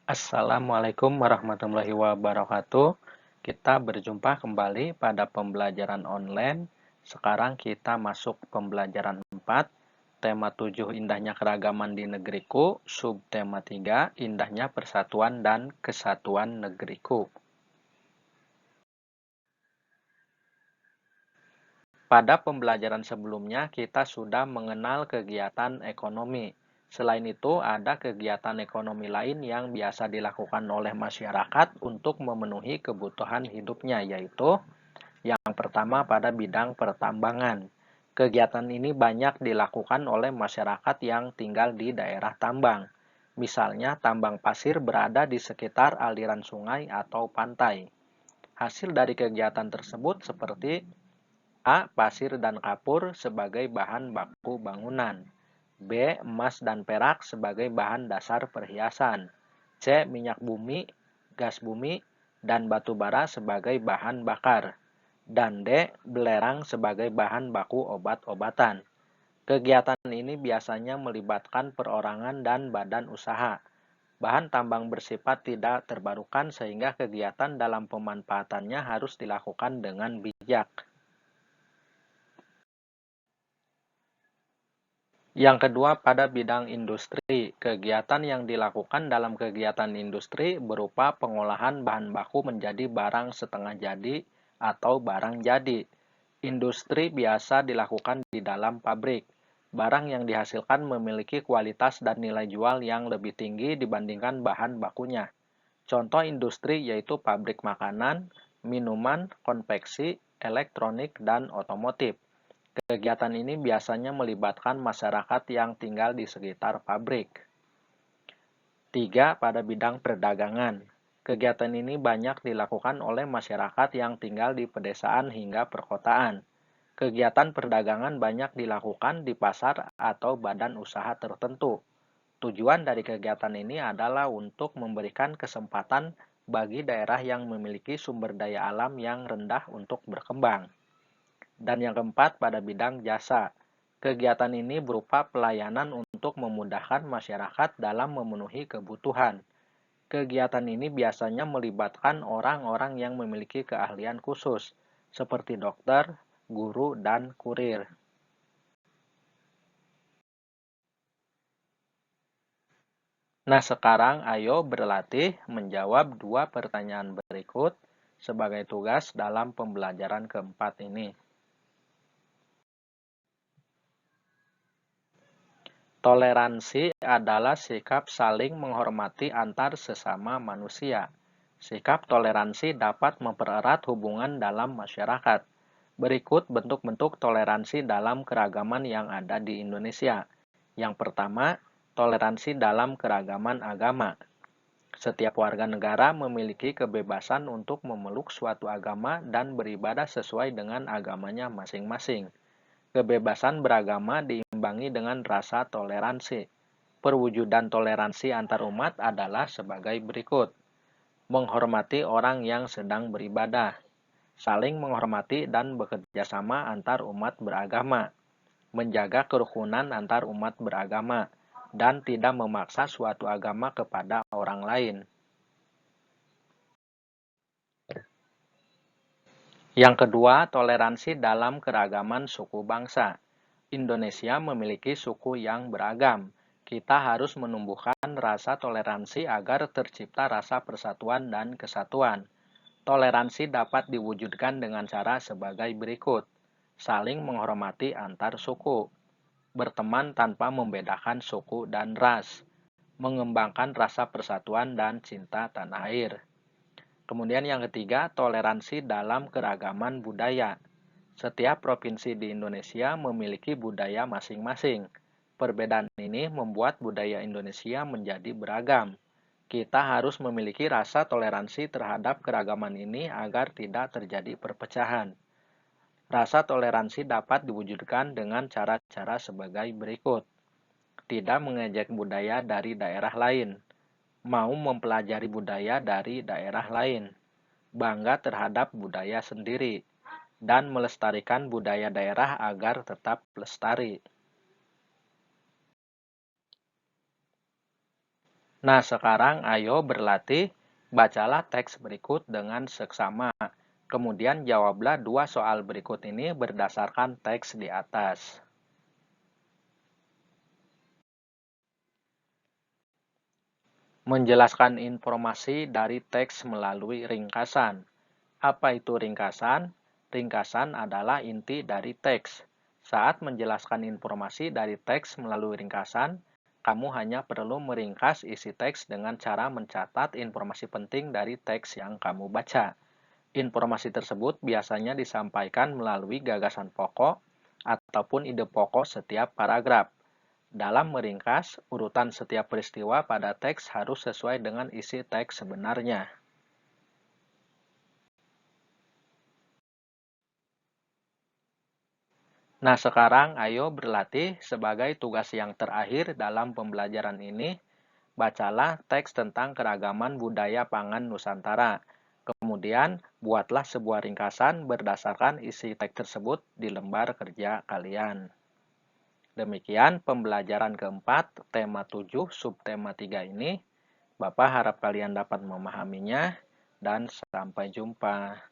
Assalamualaikum warahmatullahi wabarakatuh. Kita berjumpa kembali pada pembelajaran online. Sekarang kita masuk pembelajaran 4. Tema 7 indahnya keragaman di negeriku. Subtema 3 indahnya persatuan dan kesatuan negeriku. Pada pembelajaran sebelumnya kita sudah mengenal kegiatan ekonomi. Selain itu, ada kegiatan ekonomi lain yang biasa dilakukan oleh masyarakat untuk memenuhi kebutuhan hidupnya, yaitu yang pertama pada bidang pertambangan. Kegiatan ini banyak dilakukan oleh masyarakat yang tinggal di daerah tambang. Misalnya, tambang pasir berada di sekitar aliran sungai atau pantai. Hasil dari kegiatan tersebut seperti A. Pasir dan kapur sebagai bahan baku bangunan. B. Emas dan perak sebagai bahan dasar perhiasan. C. Minyak bumi, gas bumi, dan batu bara sebagai bahan bakar. Dan D. Belerang sebagai bahan baku obat-obatan. Kegiatan ini biasanya melibatkan perorangan dan badan usaha. Bahan tambang bersifat tidak terbarukan sehingga kegiatan dalam pemanfaatannya harus dilakukan dengan bijak. Yang kedua, pada bidang industri. Kegiatan yang dilakukan dalam kegiatan industri berupa pengolahan bahan baku menjadi barang setengah jadi atau barang jadi. Industri biasa dilakukan di dalam pabrik. Barang yang dihasilkan memiliki kualitas dan nilai jual yang lebih tinggi dibandingkan bahan bakunya. Contoh industri yaitu pabrik makanan, minuman, konveksi, elektronik, dan otomotif. Kegiatan ini biasanya melibatkan masyarakat yang tinggal di sekitar pabrik. 3. Pada bidang perdagangan. Kegiatan ini banyak dilakukan oleh masyarakat yang tinggal di pedesaan hingga perkotaan. Kegiatan perdagangan banyak dilakukan di pasar atau badan usaha tertentu. Tujuan dari kegiatan ini adalah untuk memberikan kesempatan bagi daerah yang memiliki sumber daya alam yang rendah untuk berkembang. Dan yang keempat, pada bidang jasa. Kegiatan ini berupa pelayanan untuk memudahkan masyarakat dalam memenuhi kebutuhan. Kegiatan ini biasanya melibatkan orang-orang yang memiliki keahlian khusus, seperti dokter, guru, dan kurir. Nah, sekarang ayo berlatih menjawab 2 pertanyaan berikut sebagai tugas dalam pembelajaran keempat ini. Toleransi adalah sikap saling menghormati antar sesama manusia. Sikap toleransi dapat mempererat hubungan dalam masyarakat. Berikut bentuk-bentuk toleransi dalam keragaman yang ada di Indonesia. Yang pertama, toleransi dalam keragaman agama. Setiap warga negara memiliki kebebasan untuk memeluk suatu agama dan beribadah sesuai dengan agamanya masing-masing. Kebebasan beragama diimbangi dengan rasa toleransi. Perwujudan toleransi antarumat adalah sebagai berikut. Menghormati orang yang sedang beribadah. Saling menghormati dan bekerja sama antar umat beragama. Menjaga kerukunan antar umat beragama. Dan tidak memaksa suatu agama kepada orang lain. Yang kedua, toleransi dalam keragaman suku bangsa. Indonesia memiliki suku yang beragam. Kita harus menumbuhkan rasa toleransi agar tercipta rasa persatuan dan kesatuan. Toleransi dapat diwujudkan dengan cara sebagai berikut. Saling menghormati antar suku. Berteman tanpa membedakan suku dan ras. Mengembangkan rasa persatuan dan cinta tanah air. Kemudian yang ketiga, toleransi dalam keragaman budaya. Setiap provinsi di Indonesia memiliki budaya masing-masing. Perbedaan ini membuat budaya Indonesia menjadi beragam. Kita harus memiliki rasa toleransi terhadap keragaman ini agar tidak terjadi perpecahan. Rasa toleransi dapat diwujudkan dengan cara-cara sebagai berikut. Tidak mengejek budaya dari daerah lain. Mau mempelajari budaya dari daerah lain. Bangga terhadap budaya sendiri. Dan melestarikan budaya daerah agar tetap lestari. Nah, sekarang ayo berlatih. Bacalah teks berikut dengan seksama. Kemudian jawablah dua soal berikut ini berdasarkan teks di atas. Menjelaskan informasi dari teks melalui ringkasan. Apa itu ringkasan? Ringkasan adalah inti dari teks. Saat menjelaskan informasi dari teks melalui ringkasan, kamu hanya perlu meringkas isi teks dengan cara mencatat informasi penting dari teks yang kamu baca. Informasi tersebut biasanya disampaikan melalui gagasan pokok ataupun ide pokok setiap paragraf. Dalam meringkas, urutan setiap peristiwa pada teks harus sesuai dengan isi teks sebenarnya. Nah, sekarang ayo berlatih sebagai tugas yang terakhir dalam pembelajaran ini. Bacalah teks tentang keragaman budaya pangan Nusantara. Kemudian, buatlah sebuah ringkasan berdasarkan isi teks tersebut di lembar kerja kalian. Demikian pembelajaran keempat, tema 7, subtema 3 ini. Bapak harap kalian dapat memahaminya, dan sampai jumpa.